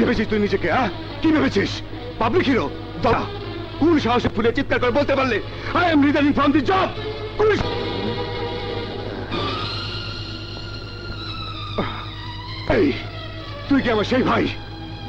ভেবেছিস তুই নিজেকে? কি ভেবেছিস? Public hero? কোন সাহসে ফুলে চিৎকার করে বলতে পারলে I am resigning from the job? এই তুই কি আমার সেই ভাই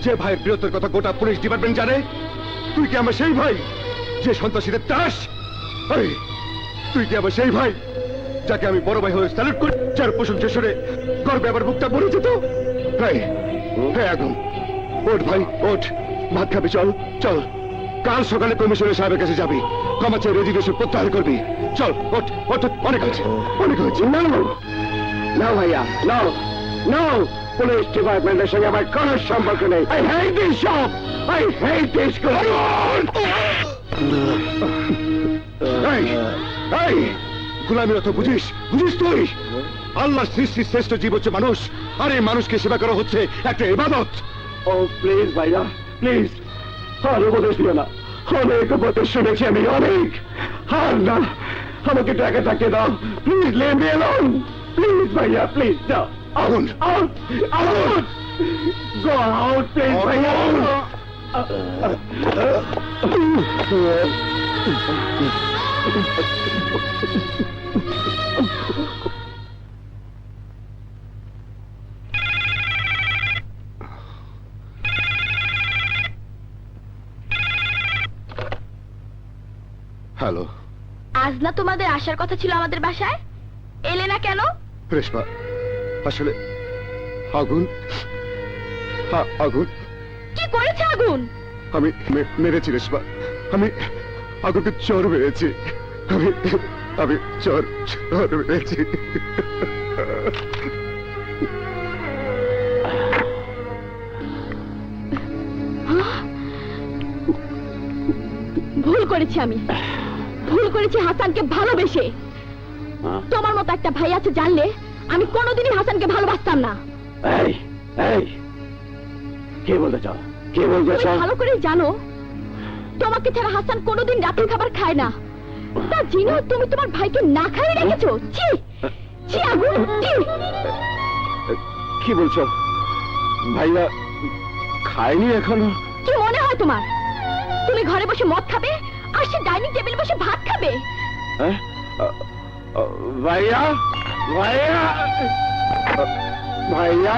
যে ভাইয়ের বীরত্বের কথা গোটা পুলিশ ডিপার্টমেন্ট জানে? তুই কি আমার সেই ভাই যে সন্ত্রাসীদের তাস? এই তুই কি আমার সেই ভাই যাকে আমি বড় ভাই হয়ে স্যালুট করি, যার প্রশংসা শুনে গর্বে আবার মুখটা ভরে যেত? একদম ওঠ ভাই, ওঠ, ভাত খাবি, চল চল। কাল সকালে কমিশনের সাহেবের কাছে যাবি, ক্ষমা চেয়ে রেজিগনেশন প্রত্যাহার করবি। চল ওঠ ওঠ, অনেক হয়েছে, অনেক হয়েছে। না ভাইয়া, না না, পুলিশ ডিপার্টমেন্টের সঙ্গে আমার কোন সম্পর্ক নেই। I hate this job, I hate this গোলামির অর্থ বুঝিস? বুঝিস তুই? আল্লাহ সৃষ্টির শ্রেষ্ঠ জীব হচ্ছে মানুষ, আর এই মানুষকে সেবা করা হচ্ছে একটা ইবাদত। ও প্লিজ ভাইয়া, প্লিজ, আর উপদেশ দিও না। অনেক উপদেশ শুনেছি আমি, অনেক। আর না, আমাকে টাকা থাকতে দাও, please, leave me alone, please ভাইয়া, প্লিজ। যাও, out, out, out, go out, please ভাইয়া। হ্যালো, আজ না তোমাদের আসার কথা ছিল আমাদের বাসায়? এলে না কেন? রেশমা, আসলে আগুন, আগুন। কি করেছে আগুন? আমি মেরেছি রেশমা, আমি আগুনকে চোর মেরেছি, আমি আমি চোর চোর মেরেছি। ভুল করেছি আমি, ভুল করেছি হাসানকে ভালোবেসে। তোমার মতো একটা ভাই আছে জানলে আমি কোনোদিনই হাসানকে ভালোবাসতাম না। এই এই কে বলতে চাও? কে বলতে চাও? ভালো করে জানো তোমাকে ছাড়া হাসান কোনোদিন রাতের খাবার খায় না। তা জেনেও তুমি তোমার ভাইকে না খাইয়ে রেখেছো। ছি ছি আগুন, ছি। কি বলছো? ভাইয়া খায়নি এখনো? কি মনে হয় তোমার তুমি ঘরে বসে মদ খাবে আর সে ডাইনিং টেবিলে বসে ভাত খাবে? ভাইয়া, ভাইয়া, ভাইয়া,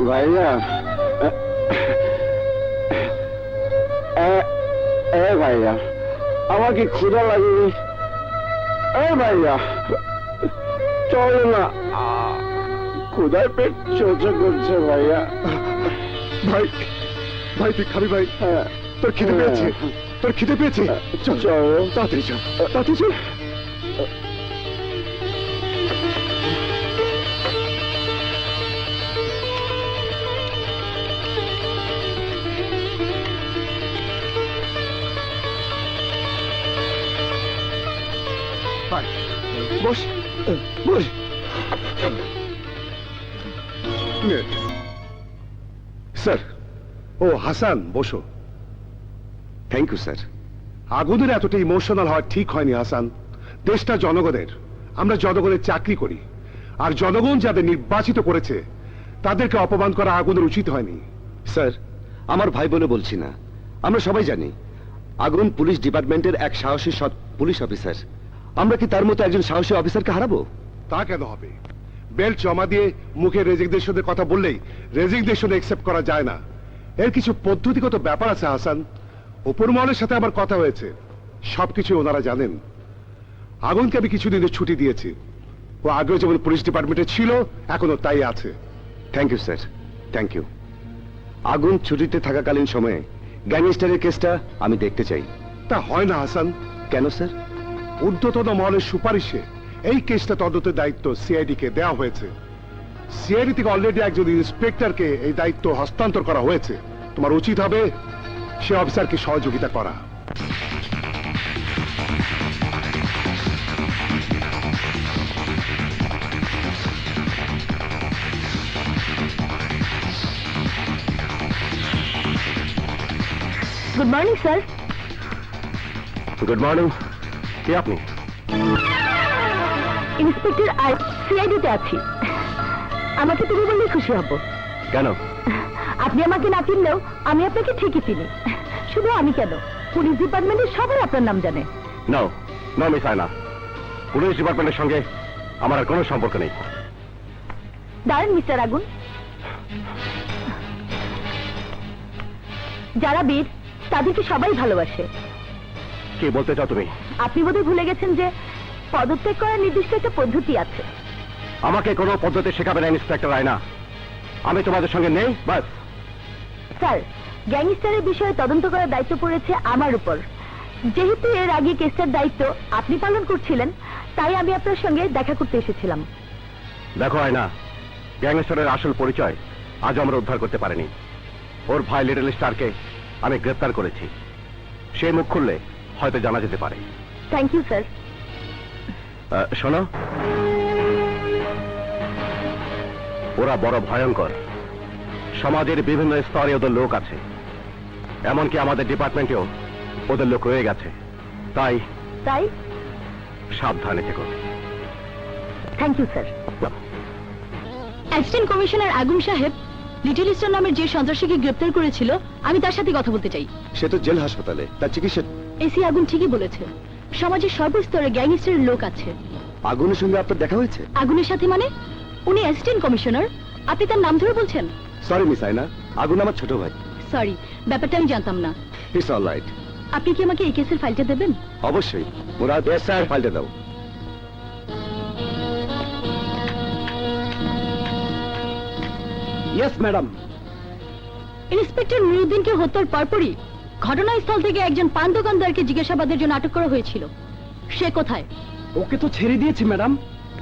ভাইয়া, ভাইয়া, আমার কি ক্ষুধা লাগেনি? ভাইয়া চল না, ক্ষুধায় পেট চোচো করছে ভাইয়া। ভাই, ভাই তুই খাবি? ভাই তোর খিদে পেয়েছে? তোর খিদে পেয়েছে? চল চল, তাড়াতাড়ি চল, তাড়াতাড়ি চল। বস বস। স্যার, ও হাসান, বসো। Thank you sir. আগুনের এতটা ইমোশনাল হওয়া ঠিক হয়নি হাসান। দেশটা জনগণের, আমরা জনগণের চাকরি করি, আর জনগণ যাদের নির্বাচিত করেছে তাদেরকে অপমান করা আগুনের উচিত হয়নি। স্যার, আমার ভাই বলে বলছি না, আমরা সবাই জানি আগুন পুলিশ ডিপার্টমেন্টের এক সাহসী সৎ পুলিশ অফিসার। আমরা কি তার মতো একজন সাহসী অফিসারকে হারাবো? তা কেন হবে? বেল্ট জমা দিয়ে মুখে রেজিগনেশনের কথা বললেই রেজিগনেশন একসেপ্ট করা যায় না। এর কিছু পদ্ধতিগত ব্যাপার আছে হাসান। উপরমহলের সাথে আমার কথা হয়েছে, সবকিছু ওনারা জানেন। আগুনকে আমি কিছুদিনের ছুটি দিয়েছি। ও আগেও যেমন পুলিশ ডিপার্টমেন্টে ছিল এখনো তাই আছে। Thank you sir, thank you. Agun ছুটিতে থাকাকালীন সময়ে গ্যাংস্টারের কেসটা আমি দেখতে চাই। তা হয় না হাসান। কেন স্যার? ঊর্ধ্বতন মহলের সুপারিশে এই কেসটা তদন্তের দায়িত্ব সিআইডি কে দেওয়া হয়েছে। সিআইডি থেকে অলরেডি একজন ইন্সপেক্টরকে এই দায়িত্ব হস্তান্তর করা হয়েছে। তোমার উচিত হবে সে অফিসারকে সহযোগিতা করা। Good morning sir. Good morning. কে আপনি? ইন্সপেক্টর আর সিআইডিতে আছি। আমাকে তুমি বললেই খুশি হব। কেন? আপনি আমাকে না চিনলেও আমি আপনাকে ঠিকই চিনি। শুধু আমি কেন, পুলিশ ডিপার্টমেন্টের সবাই আপনার নাম জানে। নো নো মিস আয়না, পুলিশ ডিপার্টমেন্টের সঙ্গে আমার আর কোনো সম্পর্ক নেই। দাঁড়ান মিস্টার আগুন, যারা বীর তাদেরকে সবাই ভালোবাসে। কি বলতে চাও তুমি? আপনি বোধহয় ভুলে গেছেন যে পদত্যাগ করার নির্দিষ্ট একটা পদ্ধতি আছে। আমাকে কোনো পদ্ধতি শেখাবে না ইন্সপেক্টর আয়না। আমি তোমাদের সঙ্গে নেই, বাস। স্যার, গ্যাংস্টারের বিষয়ে তদন্ত করার দায়িত্ব পড়েছে আমার উপর। যেহেতু এর আগে কেসটার দায়িত্ব আপনি পালন করছিলেন, তাই আমি আপনার সঙ্গে দেখা করতে এসেছিলাম। দেখো আয়না, গ্যাংস্টারের আসল পরিচয় আজ আমরা উদ্ধার করতে পারিনি। ওর ভাই লিটল স্টারকে আমি গ্রেফতার করেছি। সে মুখ খুললে হয়তো জানা যেতে পারে। Thank you sir. শোনো, ওরা বড় ভয়ঙ্কর। সমাজের বিভিন্ন স্তরে ওদের লোক আছে, এমনকি আমাদের ডিপার্টমেন্টেও ওদের লোক রয়ে গেছে। তাই তাই সাবধানে থেকো। Thank you sir. Assistant commissioner Agun সাহেব লিটল স্টার নামের যে সন্ত্রাসীকে গ্রেপ্তার করেছিল, আমি তার সাথে কথা বলতে চাই। সে তো জেল হাসপাতালে, তার চিকিৎসা। এসি আগুন ঠিকই বলেছে, সমাজের সর্বস্তরে গ্যাংস্টারের লোক আছে। আগুনের সঙ্গে আপনার দেখা হয়েছে? আগুনের সাথে মানে? উনি অ্যাসিস্ট্যান্ট কমিশনার, আপনি তার নাম ধরে বলছেন? সরি মিস আয়না, আগুন আমার ছোট ভাই। সরি, ব্যাপারটা আমি জানতাম না। It's all right. আপনি কি আমাকে এই কেসের ফাইলটা দেবেন? অবশ্যই। মুরাদ, স্যার, ফাইলটা দাও। Yes madam. ইন্সপেক্টর নুরুদ্দিনকে হত্যার পরপরই ঘটনাস্থল থেকে একজন পান দোকানদারকে জিজ্ঞাসাবাদের জন্য আটক করা হয়েছিল। সে কোথায়? ওকে তো ছেড়ে দিয়েছি ম্যাডাম।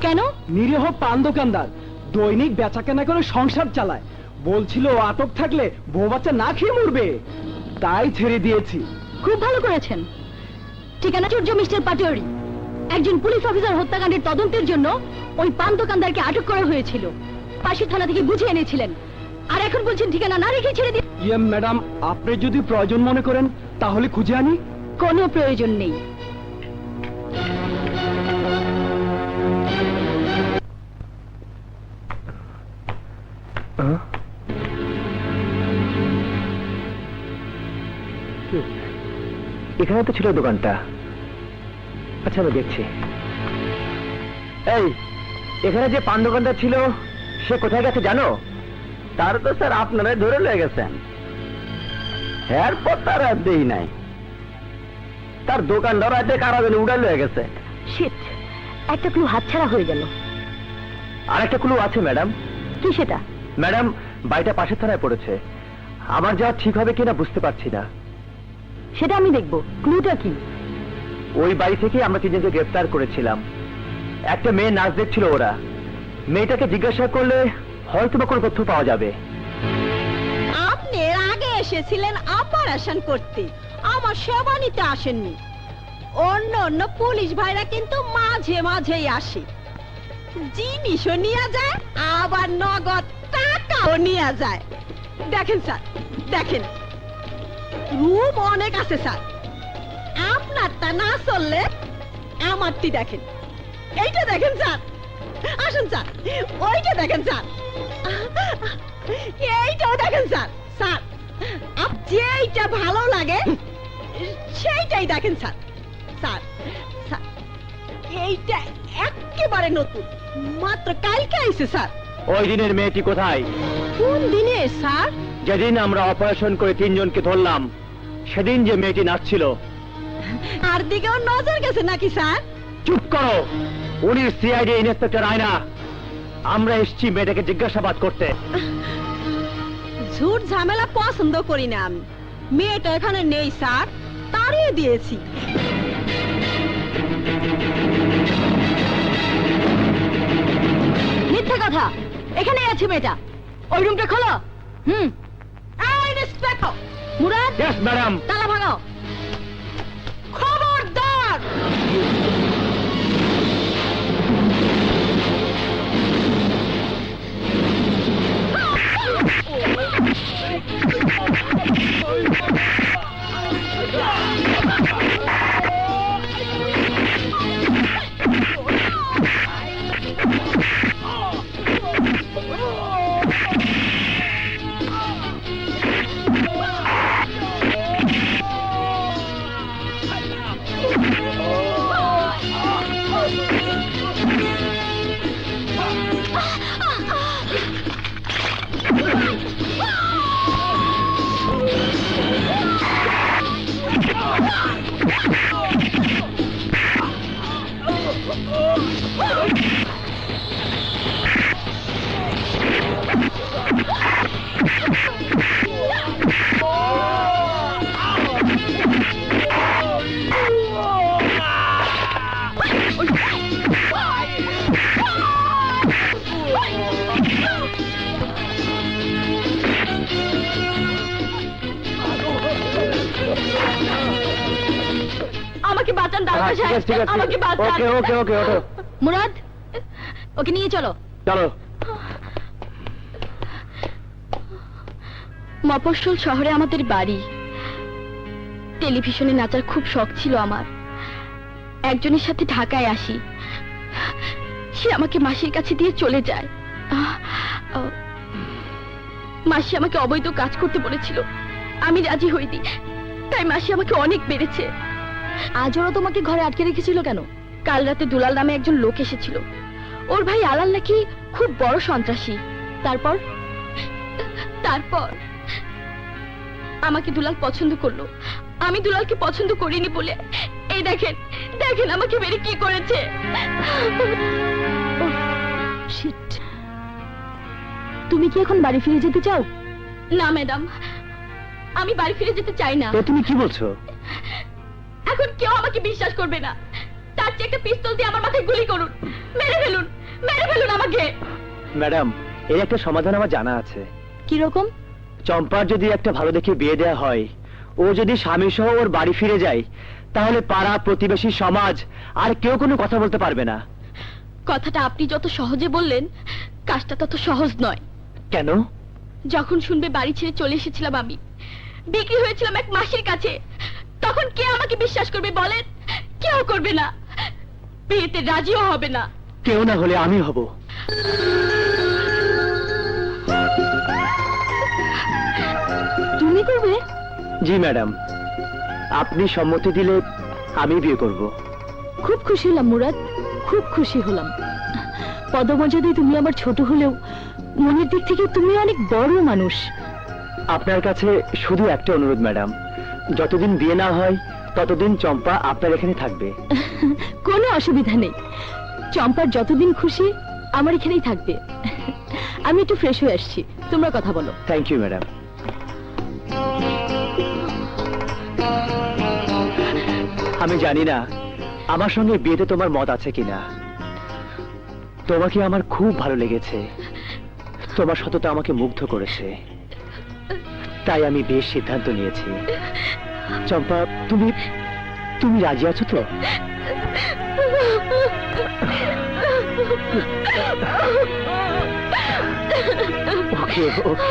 কেন? নিরীহ পান দোকানদার, দৈনিক বেচাকেনা করে সংসার চালায়। বলছিল ও আটক থাকলে বউ বাচ্চা না খেয়ে মরবে, তাই ছেড়ে দিয়েছি। খুব ভালো করেছেন। ঠিকানা চর্য মিস্টার পাটোয়ারি, একজন পুলিশ অফিসার হত্যাকাণ্ডের তদন্তের জন্য ওই পান দোকানদারকে আটক করা হয়েছিল। পাশের থানা থেকে বুঝে এনেছিলেন, আর এখন বলছেন ঠিকানা না রেখে ছেড়ে দিন। ইয়ে ম্যাডাম, আপনি যদি প্রয়োজন মনে করেন তাহলে খুঁজে আনি। কোনো প্রয়োজন নেই। এখানে তো ছিল দোকানটা। আচ্ছা, আমি দেখছি। এই, এখানে যে পান দোকানটা ছিল সে কোথায় গেছে জানো? তার তো স্যার আপনারাই ধরে লয়ে গেছেন। এরপর তার আর দেই নাই। তার দোকানদার রাতে কারা যেন উড়াই লয়ে গেছে। শিট, একটা ক্লু হাতছাড়া হয়ে গেল। আর একটা ক্লু আছে ম্যাডাম। কি সেটা? ম্যাডাম, বাড়িটা পাশের থানায় পড়েছে। আমার যাওয়া ঠিক হবে কিনা বুঝতে পারছি না। সেটা আমি দেখব। ক্লুটা কি? ওই বাড়ি থেকে আমরা তিনজনকে গ্রেফতার করেছিলাম। একটা মেয়ে নাচ দেখছিল ওরা। মেয়েটাকে জিজ্ঞাসা করলে হয়তো বা কোনো তথ্য পাওয়া যাবে। আপনি এর আগে এসেছিলেন অপারেশন করতে, আমার সেবা নিতে আসেননি। অন্য অন্য পুলিশ ভাইরা কিন্তু মাঝে মাঝেই আসে, জিনিসও নিয়ে যায়, আবার নগদ টাকাও নিয়ে যায়। দেখেন স্যার, দেখেন রুম অনেক আছে স্যার। আপনারটা না চললে আমারটি দেখেন। এইটা দেখেন স্যার, আসুন স্যার, ওইটা দেখেন স্যার, এইটাও দেখেন স্যার। স্যার, যেইটা ভালো লাগে সেইটাই দেখেন স্যার। স্যার, স্যার, এইটা একেবারে নতুন, মাত্র কালকে আইছে স্যার। ওই দিনের মেয়েটি কোথায়? কোন দিনে স্যার? যেদিন আমরা অপারেশন করে তিনজনকে ধরলাম, সেদিন যে মেয়েটি নাচছিল। আর দিকেও নজর গেছে নাকি স্যার? চুপ করো। উনি সিআইডি ইন্সপেক্টর আয়না। আমরা এসেছি মেয়েটাকে জিজ্ঞাসাবাদ করতে। ঝুট ঝামেলা পছন্দ করি না আমি। মেয়েটা এখানে নেই স্যার, তাড়িয়ে দিয়েছি। মিথ্যা কথা, এখানেই আছে মেয়েটা। ওই রুমটা খোলো। এই ইন্সপেক্টর মুরাদ, ইয়েস ম্যাডাম। তালা ভাঙাও। খবরদার! আমাকে বাঁচান দারোগা ঠিক আছে, ঠিক সাহেব, আছে। আমাকে বাঁচান। ওকে, ওকে, ওকে, ওঠো। মুরাদ, ওকে নিয়ে চলো। চলো। মফস্বল শহরে আমাদের বাড়ি। টেলিভিশনে নাচার খুব শখ ছিল আমার। একজনের সাথে ঢাকায় আসি, সে আমাকে মাসির কাছে দিয়ে চলে যায়। মাসি আমাকে অবৈধ কাজ করতে বলেছিল, আমি রাজি হইনি, তাই মাসি আমাকে অনেক মেরেছে। আজ ওরা তোমাকে ঘরে আটকে রেখেছিল কেন? কাল রাতে দুলাল নামে একজন লোক এসেছিল, ওর ভাই আলাল নাকি খুব বড় সন্ত্রাসী। তারপর তারপর আমাকে দুলাল পছন্দ করলো, আমি দুলালকে পছন্দ করিনি বলে এই দেখেন দেখেন আমাকে মেরে কি করেছে। শিট, তুমি কি এখন বাড়ি ফিরে যেতে চাও? না ম্যাডাম, আমি বাড়ি ফিরে যেতে চাই না। তো তুমি কি বলছো? এখন কেউ আমাকে বিশ্বাস করবে না, তার চেয়ে একটা পিস্তল দিয়ে আমার মাথায় গুলি করুন, মেরে ফেলুন, মেরে ফেলুন আমাকে। ম্যাডাম, এর একটা সমাধান আমার জানা আছে। কি রকম? চম্পার যদি একটা ভালো দেখে বিয়ে দেয়া হয়, ও যদি স্বামী সহ ওর বাড়ি ফিরে যায়, তাহলে পাড়া প্রতিবেশী সমাজ আর কেউ কোনো কথা বলতে পারবে না। কথাটা আপনি যত সহজে বললেন, কাজটা তত সহজ নয়। কেন? যখন শুনবে বাড়ি ছেড়ে চলে এসেছিলাম আমি, বিক্রি হয়েছিলাম এক মাসির কাছে, তখন কে আমাকে বিশ্বাস করবে বলেন? কেউ করবে না, বিয়েতে রাজিও হবে না। কেউ না হলে আমি হব। তুমি করবে? জি ম্যাডাম, আপনি সম্মতি দিলে আমি বিয়ে করব। খুব খুশি হলাম মুরাদ, খুব খুশি হলাম। পদমর্যাদায় তুমি আমার ছোট হলেও মনের দিক থেকে তুমি অনেক বড় মানুষ। আপনার কাছে শুধু একটা অনুরোধ ম্যাডাম, যতদিন বিয়ে না হয় ততদিন চম্পা আপনার এখানে থাকবে। কোনো অসুবিধা নেই, চম্পার যতদিন খুশি আমার এখানেই থাকবে। আমি একটু ফ্রেশ হয়ে আসছি, তোমরা কথা বলো। Thank you madam. আমি জানি না আমার সঙ্গে বিয়েতে তোমার মত আছে কিনা। তোমাকে আমার খুব ভালো লেগেছে, তোমার সততা আমাকে মুগ্ধ করেছে, তাই আমি বিয়ের সিদ্ধান্ত নিয়েছি। চম্পা, তুমি তুমি রাজি আছো তো? ওকে, ওকে।